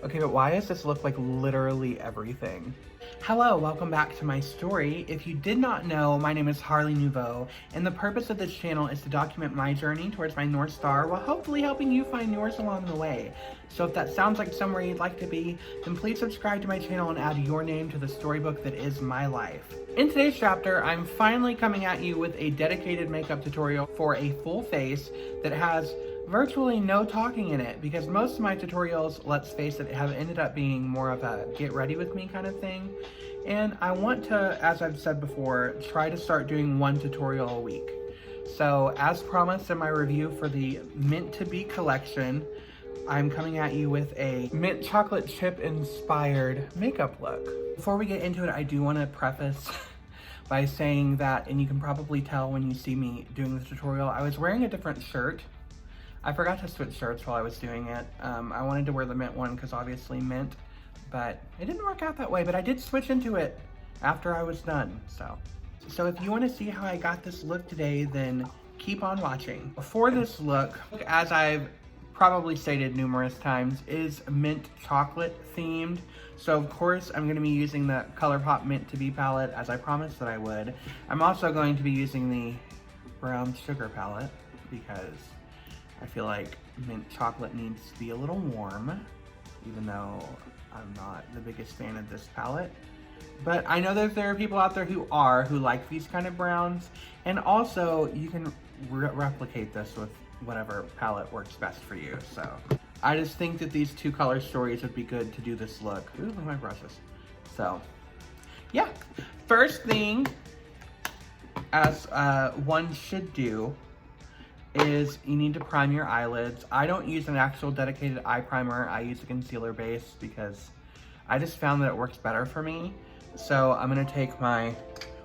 Okay, but why does this look like literally everything? Hello, welcome back to my story. If you did not know, my name is Harley Nouveau, and the purpose of this channel is to document my journey towards my North Star while hopefully helping you find yours along the way. So if that sounds like somewhere you'd like to be, then please subscribe to my channel and add your name to the storybook that is my life. In today's chapter, I'm finally coming at you with a dedicated makeup tutorial for a full face that has virtually no talking in it, because most of my tutorials, let's face it, have ended up being more of a get ready with me kind of thing. And I want to, as I've said before, try to start doing one tutorial a week. So as promised in my review for the Mint to Be collection, I'm coming at you with a mint chocolate chip inspired makeup look. Before we get into it, I do want to preface by saying that, and you can probably tell when you see me doing this tutorial, I was wearing a different shirt. I forgot to switch shirts while I was doing it. I wanted to wear the mint one because obviously mint, but it didn't work out that way, but I did switch into it after I was done, So if you want to see how I got this look today, then keep on watching. For this look, as I've probably stated numerous times, is mint chocolate themed. So of course I'm going to be using the Colourpop Mint to Be palette as I promised that I would. I'm also going to be using the brown sugar palette because I feel like mint chocolate needs to be a little warm, even though I'm not the biggest fan of this palette. But I know that there are people out there who like these kind of browns, and also you can replicate this with whatever palette works best for you. So I just think that these two color stories would be good to do this look. Ooh, look at my brushes. So yeah, first thing, as one should do, is you need to prime your eyelids. I don't use an actual dedicated eye primer. I use a concealer base because I just found that it works better for me. So I'm gonna take my,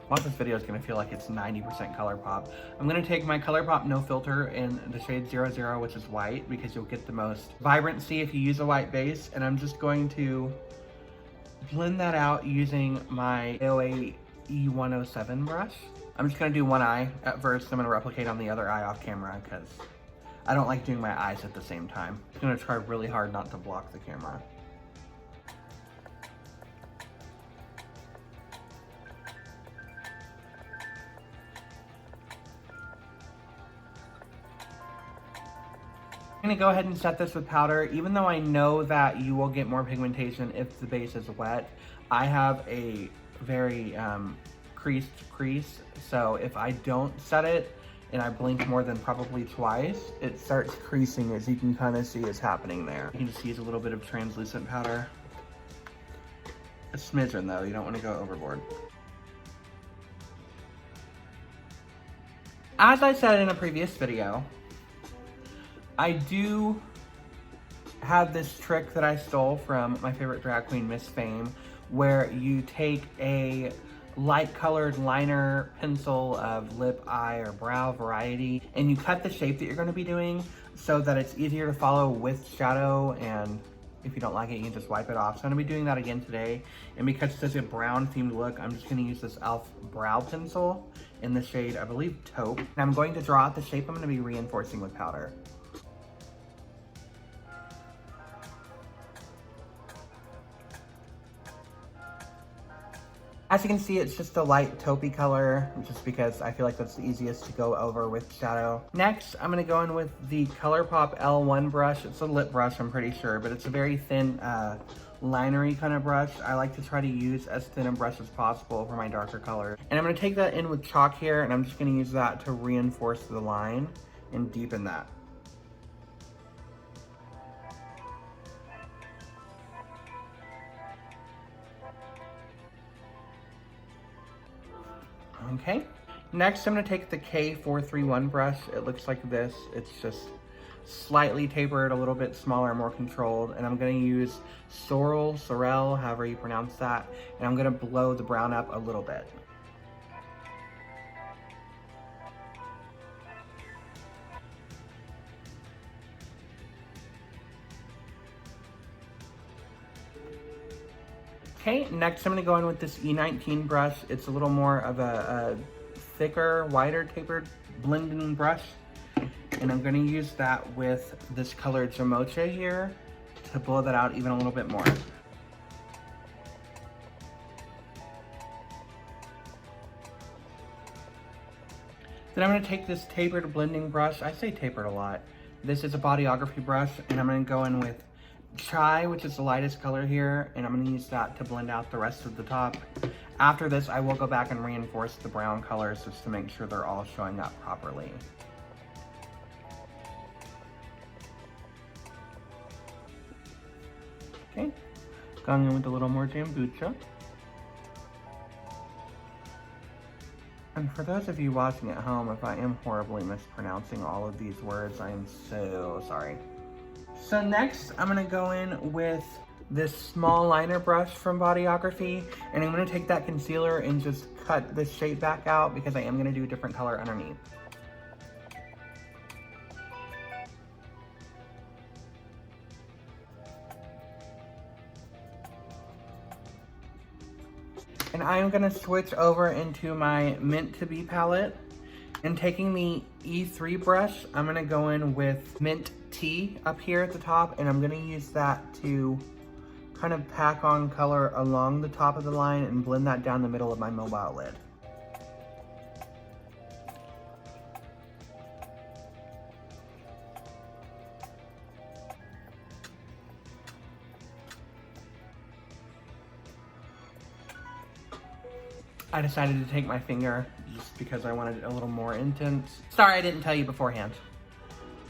well, this video is gonna feel like it's 90% Colourpop. I'm gonna take my Colourpop No Filter in the shade 00, which is white, because you'll get the most vibrancy if you use a white base. And I'm just going to blend that out using my AOA E107 brush. I'm just gonna do one eye at first. I'm gonna replicate on the other eye off camera because I don't like doing my eyes at the same time. I'm gonna try really hard not to block the camera. I'm gonna go ahead and set this with powder. Even though I know that you will get more pigmentation if the base is wet, I have a very creased crease, so if I don't set it and I blink more than probably twice, it starts creasing, as you can kind of see is happening there. You can just use a little bit of translucent powder. A smidgen though, you don't want to go overboard. As I said in a previous video, I do have this trick that I stole from my favorite drag queen, Miss Fame, where you take a light colored liner pencil of lip, eye, or brow variety, and you cut the shape that you're going to be doing so that it's easier to follow with shadow, and if you don't like it, you can just wipe it off. So I'm going to be doing that again today, and because it's a brown themed look, I'm just going to use this e.l.f. brow pencil in the shade, I believe, Taupe, and I'm going to draw out the shape I'm going to be reinforcing with powder. As you can see, it's just a light taupey color, just because I feel like that's the easiest to go over with shadow. Next, I'm gonna go in with the Colourpop L1 brush. It's a lip brush, I'm pretty sure, but it's a very thin, linery kind of brush. I like to try to use as thin a brush as possible for my darker color. And I'm gonna take that in with chalk here, and I'm just gonna use that to reinforce the line and deepen that. Okay, next I'm going to take the K431 brush. It looks like this. It's just slightly tapered, a little bit smaller, more controlled, and I'm going to use Sorrel, however you pronounce that, and I'm going to blow the brown up a little bit. Okay, next I'm going to go in with this E19 brush. It's a little more of a thicker, wider tapered blending brush. And I'm going to use that with this color Jamocha here to blow that out even a little bit more. Then I'm going to take this tapered blending brush. I say tapered a lot. This is a bodyography brush, and I'm going to go in with Chai, which is the lightest color here, and I'm going to use that to blend out the rest of the top. After this, I will go back and reinforce the brown colors just to make sure they're all showing up properly. Okay, going in with a little more kombucha. And for those of you watching at home, if I am horribly mispronouncing all of these words, I am so sorry. So next, I'm gonna go in with this small liner brush from Bodyography, and I'm gonna take that concealer and just cut this shape back out because I am gonna do a different color underneath. And I'm gonna switch over into my Meant to Be palette. And taking the E3 brush, I'm gonna go in with Mint Tea up here at the top, and I'm gonna use that to kind of pack on color along the top of the line and blend that down the middle of my mobile lid. I decided to take my finger just because I wanted it a little more intense. Sorry, I didn't tell you beforehand.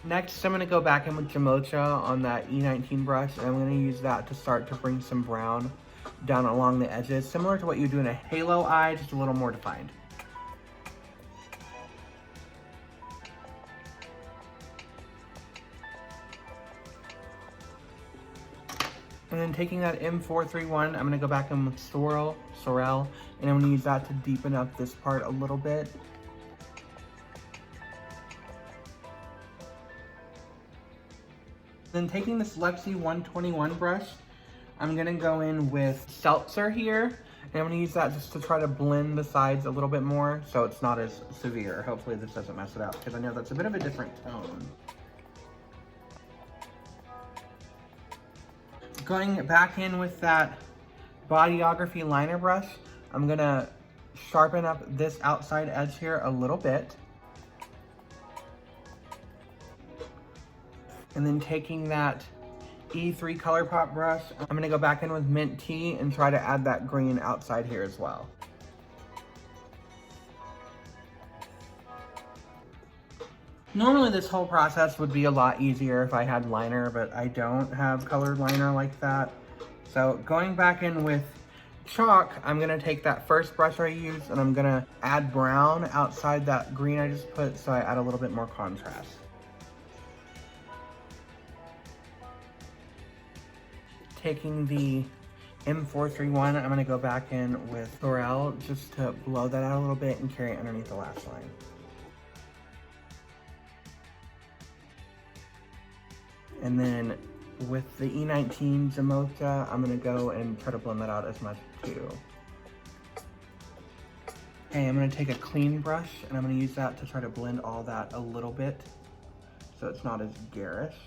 Next, I'm gonna go back in with Jamocha on that E19 brush, and I'm gonna use that to start to bring some brown down along the edges, similar to what you do in a halo eye, just a little more defined. And then taking that M431, I'm gonna go back in with Sorrel, and I'm gonna use that to deepen up this part a little bit. Then taking this Lexi 121 brush, I'm gonna go in with Seltzer here, and I'm gonna use that just to try to blend the sides a little bit more so it's not as severe. Hopefully this doesn't mess it up, because I know that's a bit of a different tone. Going back in with that Bodyography liner brush, I'm gonna sharpen up this outside edge here a little bit. And then taking that E3 Colourpop brush, I'm gonna go back in with Mint Tea and try to add that green outside here as well. Normally this whole process would be a lot easier if I had liner, but I don't have colored liner like that. So going back in with chalk, I'm gonna take that first brush I used and I'm gonna add brown outside that green I just put so I add a little bit more contrast. Taking the M431, I'm gonna go back in with Sorrel just to blow that out a little bit and carry it underneath the lash line. And then with the E19 Jamocha, I'm gonna go and try to blend that out as much too. Okay, I'm gonna take a clean brush and I'm gonna use that to try to blend all that a little bit so it's not as garish.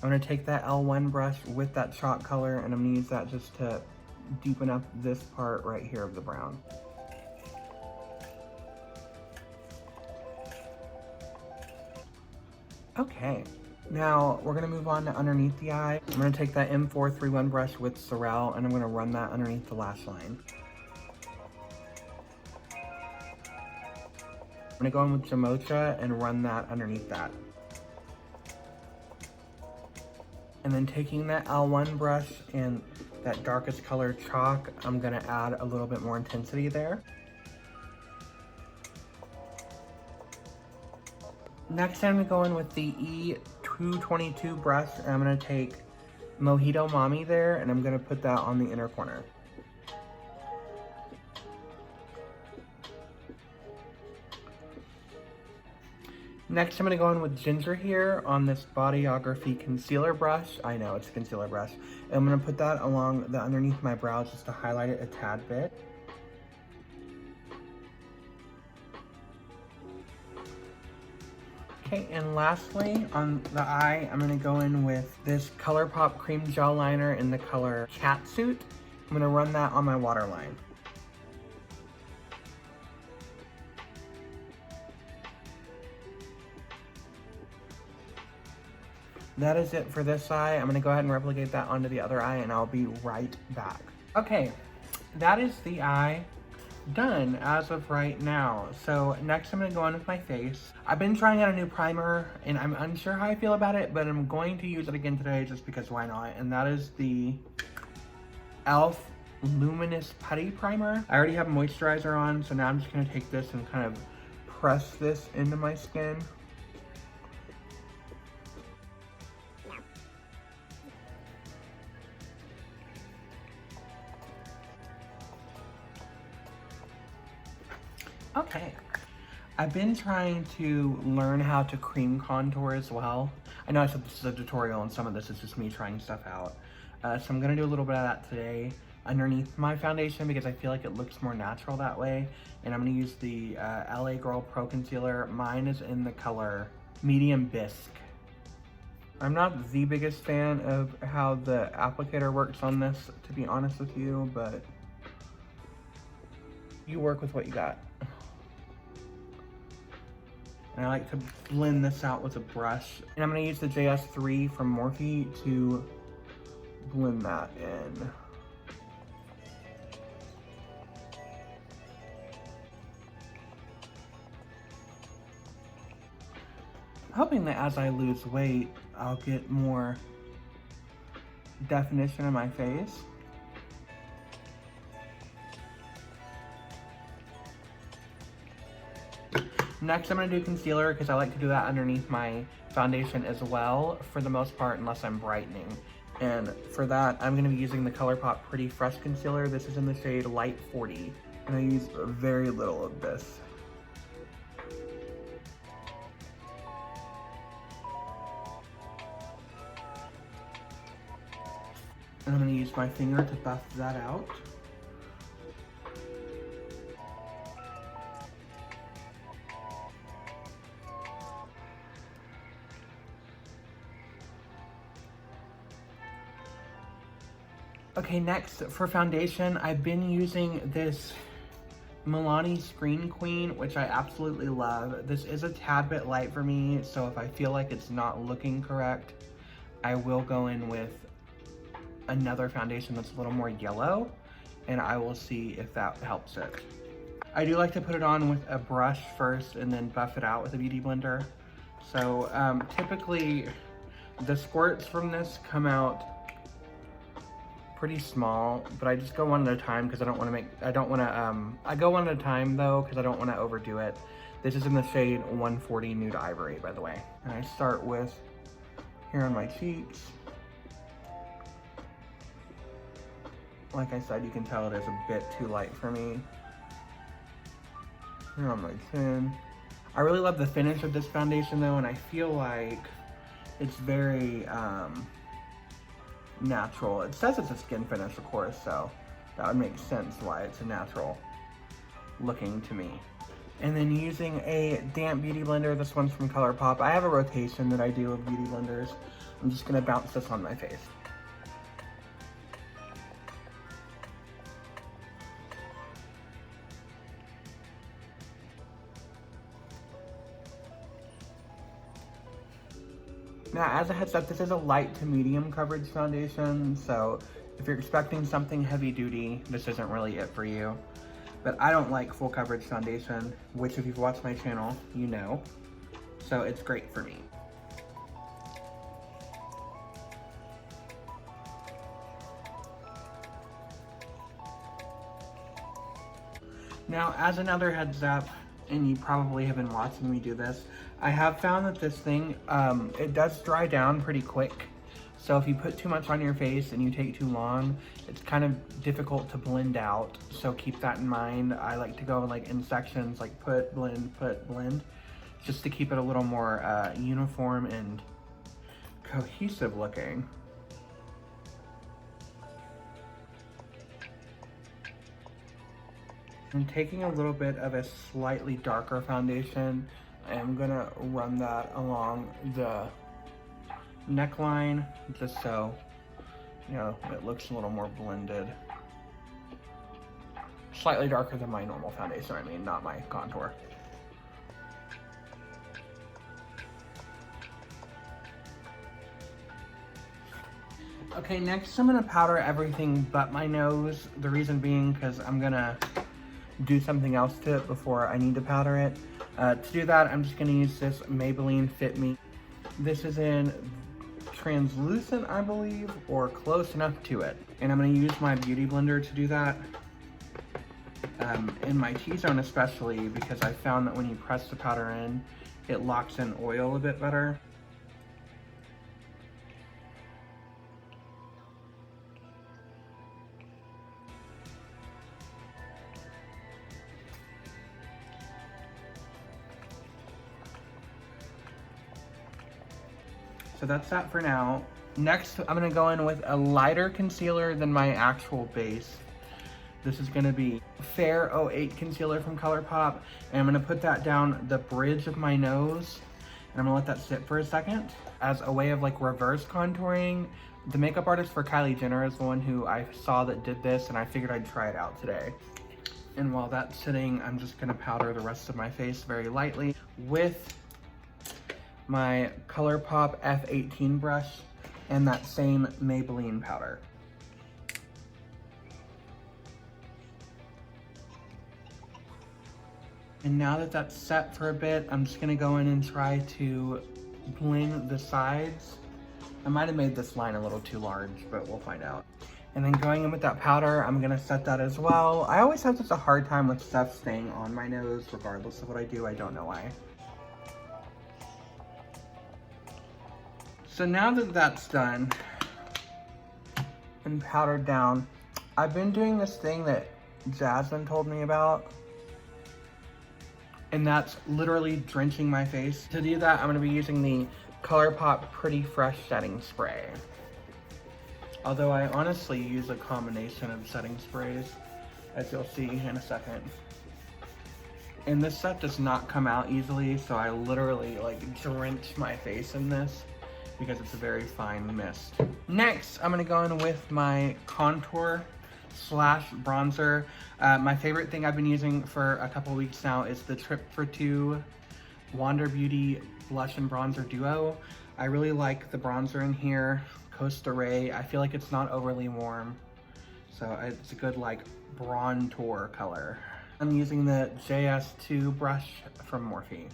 I'm gonna take that L1 brush with that chalk color and I'm gonna use that just to deepen up this part right here of the brown. Okay, now we're gonna move on to underneath the eye. I'm gonna take that M431 brush with Sorrel and I'm gonna run that underneath the lash line. I'm gonna go in with Jamocha and run that underneath that. And then taking that L1 brush and that darkest color chalk, I'm gonna add a little bit more intensity there. Next, I'm gonna go in with the E222 brush, and I'm gonna take Mojito Mommy there, and I'm gonna put that on the inner corner. Next, I'm gonna go in with Ginger here on this Bodyography concealer brush. I know, it's a concealer brush. And I'm gonna put that along the underneath my brows just to highlight it a tad bit. Okay, and lastly, on the eye, I'm gonna go in with this Colourpop cream gel liner in the color Catsuit. I'm gonna run that on my waterline. That is it for this eye. I'm gonna go ahead and replicate that onto the other eye, and I'll be right back. Okay, that is the eye done as of right now. So next I'm gonna go on with my face. I've been trying out a new primer and I'm unsure how I feel about it, but I'm going to use it again today just because why not? And that is the e.l.f. Luminous Putty Primer. I already have moisturizer on, so now I'm just gonna take this and kind of press this into my skin. Okay, I've been trying to learn how to cream contour as well. I know I said this is a tutorial and some of this is just me trying stuff out. So I'm gonna do a little bit of that today underneath my foundation because I feel like it looks more natural that way. And I'm gonna use the LA Girl Pro Concealer. Mine is in the color Medium Bisque. I'm not the biggest fan of how the applicator works on this, to be honest with you, but you work with what you got. And I like to blend this out with a brush. And I'm gonna use the JS3 from Morphe to blend that in. I'm hoping that as I lose weight, I'll get more definition in my face. Next, I'm gonna do concealer because I like to do that underneath my foundation as well, for the most part, unless I'm brightening. And for that, I'm gonna be using the Colourpop Pretty Fresh Concealer. This is in the shade Light 40. And I use very little of this. And I'm gonna use my finger to buff that out. Okay, next for foundation, I've been using this Milani Screen Queen, which I absolutely love. This is a tad bit light for me, so if I feel like it's not looking correct, I will go in with another foundation that's a little more yellow, and I will see if that helps it. I do like to put it on with a brush first and then buff it out with a beauty blender. So typically the squirts from this come out pretty small, but I just go one at a time because I go one at a time though because I don't want to overdo it. This is in the shade 140 Nude Ivory, by the way. And I start with here on my cheeks. Like I said, you can tell it is a bit too light for me. Here on my chin. I really love the finish of this foundation though, and I feel like it's very natural. It says it's a skin finish, of course, so that would make sense why it's a natural looking to me. And then using a damp beauty blender, this one's from Colourpop. I have a rotation that I do of beauty blenders. I'm just gonna bounce this on my face. Now, as a heads up, this is a light to medium coverage foundation, so if you're expecting something heavy duty, this isn't really it for you. But I don't like full coverage foundation, which if you've watched my channel, you know. So it's great for me. Now, as another heads up, and you probably have been watching me do this, I have found that this thing, it does dry down pretty quick. So if you put too much on your face and you take too long, it's kind of difficult to blend out. So keep that in mind. I like to go like in sections, like put, blend, just to keep it a little more uniform and cohesive looking. I'm taking a little bit of a slightly darker foundation I'm gonna run that along the neckline just so, you know, it looks a little more blended. Slightly darker than my normal foundation, I mean, not my contour. Okay, next I'm gonna powder everything but my nose. The reason being because I'm gonna do something else to it before I need to powder it. To do that, I'm just gonna use this Maybelline Fit Me. This is in translucent, I believe, or close enough to it. And I'm gonna use my beauty blender to do that. In my T-zone especially, because I found that when you press the powder in, it locks in oil a bit better. So that's that for now. Next, I'm gonna go in with a lighter concealer than my actual base. This is gonna be Fair 08 concealer from Colourpop, and I'm gonna put that down the bridge of my nose, and I'm gonna let that sit for a second as a way of like reverse contouring. The makeup artist for Kylie Jenner is the one who I saw that did this, and I figured I'd try it out today. And while that's sitting, I'm just gonna powder the rest of my face very lightly with my Colourpop F18 brush and that same Maybelline powder. And now that that's set for a bit, I'm just gonna go in and try to blend the sides. I might have made this line a little too large, but we'll find out. And then going in with that powder, I'm gonna set that as well. I always have such a hard time with stuff staying on my nose, regardless of what I do. I don't know why. So now that that's done and powdered down, I've been doing this thing that Jasmine told me about, and that's literally drenching my face. To do that, I'm gonna be using the Colourpop Pretty Fresh Setting Spray. Although I honestly use a combination of setting sprays, as you'll see in a second. And this set does not come out easily, so I literally like drench my face in this because it's a very fine mist. Next, I'm gonna go in with my contour slash bronzer. My favorite thing I've been using for a couple weeks now is the Trip for Two Wander Beauty Blush and Bronzer Duo. I really like the bronzer in here, Costa Ray. I feel like it's not overly warm, so it's a good like bronzer color. I'm using the JS2 brush from Morphe.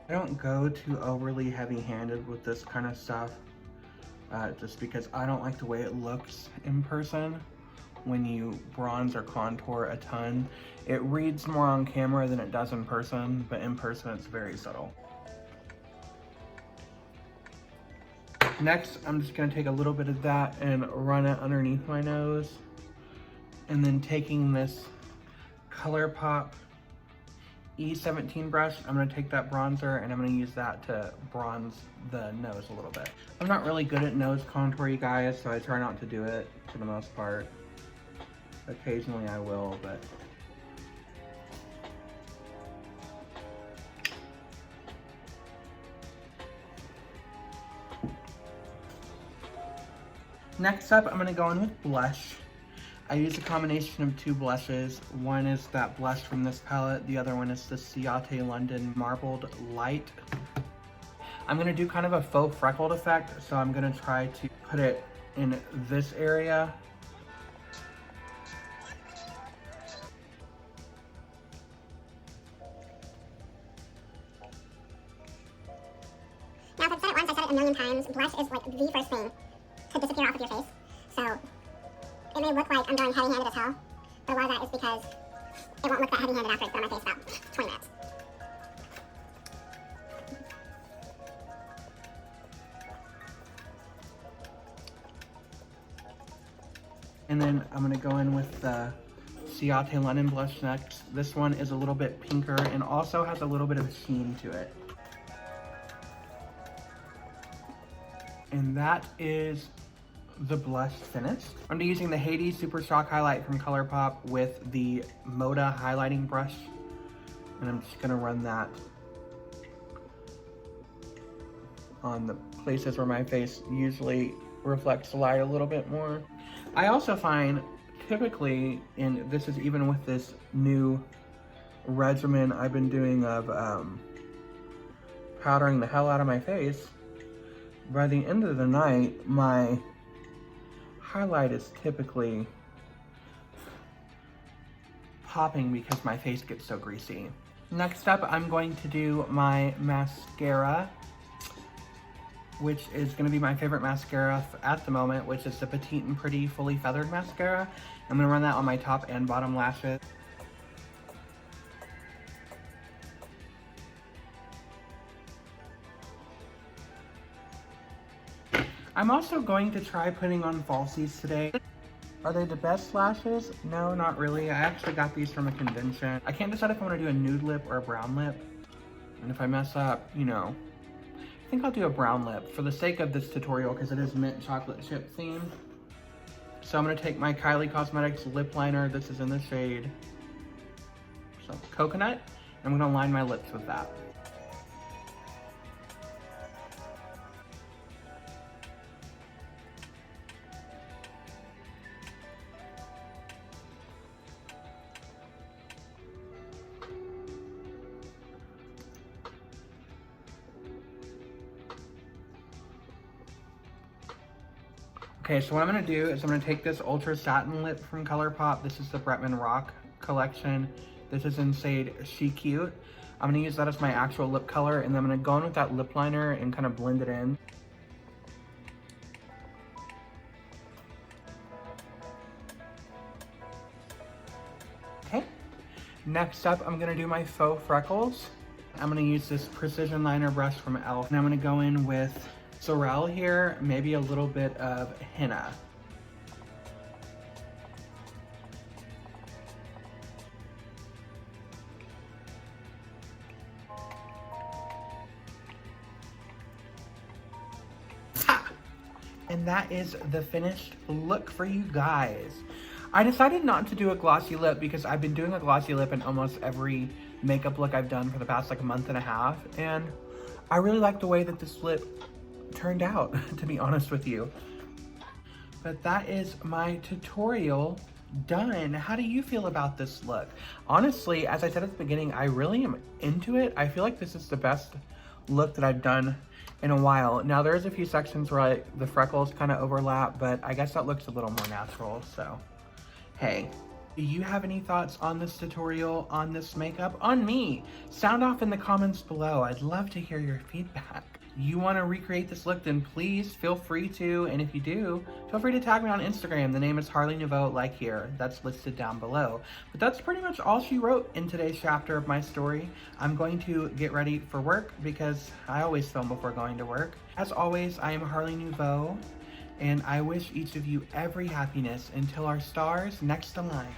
I don't go too overly heavy-handed with this kind of stuff, just because I don't like the way it looks in person when you bronze or contour a ton. It reads more on camera than it does in person, but in person it's very subtle. Next, I'm just gonna take a little bit of that and run it underneath my nose, and then taking this Colourpop E17 brush, I'm gonna take that bronzer and I'm gonna use that to bronze the nose a little bit. I'm not really good at nose contour, you guys, so I try not to do it for the most part. Occasionally I will, but next up, I'm gonna go in with blush. I use a combination of two blushes. One is that blush from this palette. The other one is the Ciate London Marbled Light. I'm gonna do kind of a faux freckled effect, so I'm gonna try to put it in this area. Now, if I've said it once, I've said it a million times, blush is like the first thing to disappear off of your face. So it may look like I'm going heavy-handed as hell, but a lot of that is because it won't look that heavy-handed after it's been on my face about 20 minutes. And then I'm gonna go in with the Ciate London blush next. This one is a little bit pinker and also has a little bit of a sheen to it. And that is the blush finished. I'm gonna be using the Hades Super Shock Highlight from Colourpop with the Moda highlighting brush. And I'm just gonna run that on the places where my face usually reflects the light a little bit more. I also find typically, and this is even with this new regimen I've been doing of powdering the hell out of my face, by the end of the night, my highlight is typically popping because my face gets so greasy. Next up, I'm going to do my mascara, which is going to be my favorite mascara at the moment, which is the Petite and Pretty Fully Feathered Mascara. I'm going to run that on my top and bottom lashes. I'm also going to try putting on falsies today. Are they the best lashes? No, not really. I actually got these from a convention. I can't decide if I want to do a nude lip or a brown lip. And if I mess up, you know, I think I'll do a brown lip for the sake of this tutorial because it is mint chocolate chip themed. So I'm going to take my Kylie Cosmetics lip liner. This is in the shade Coconut. I'm going to line my lips with that. Okay, so what I'm gonna do is I'm gonna take this Ultra Satin Lip from Colourpop. This is the Bretman Rock collection. This is in shade She Cute. I'm gonna use that as my actual lip color, and then I'm gonna go in with that lip liner and kind of blend it in. Okay, next up I'm gonna do my Faux Freckles. I'm gonna use this precision liner brush from e.l.f. and I'm gonna go in with Sorrel here, maybe a little bit of henna. Ha! And that is the finished look for you guys. I decided not to do a glossy lip because I've been doing a glossy lip in almost every makeup look I've done for the past like month and a half, and I really like the way that this lip turned out, to be honest with you. But that is my tutorial done. How do you feel about this look? Honestly, as I said at the beginning, I really am into it. I feel like this is the best look that I've done in a while. Now there's a few sections where the freckles kind of overlap, but I guess that looks a little more natural, so hey. Do you have any thoughts on this tutorial, on this makeup, on me? Sound off in the comments below. I'd love to hear your feedback. You want to recreate this look, then please feel free to, and if you do, feel free to tag me on Instagram. The name is Harley Nouveau, like here. That's listed down below. But that's pretty much all she wrote in today's chapter of my story. I'm going to get ready for work because I always film before going to work. As always, I am Harley Nouveau, and I wish each of you every happiness until our stars next align.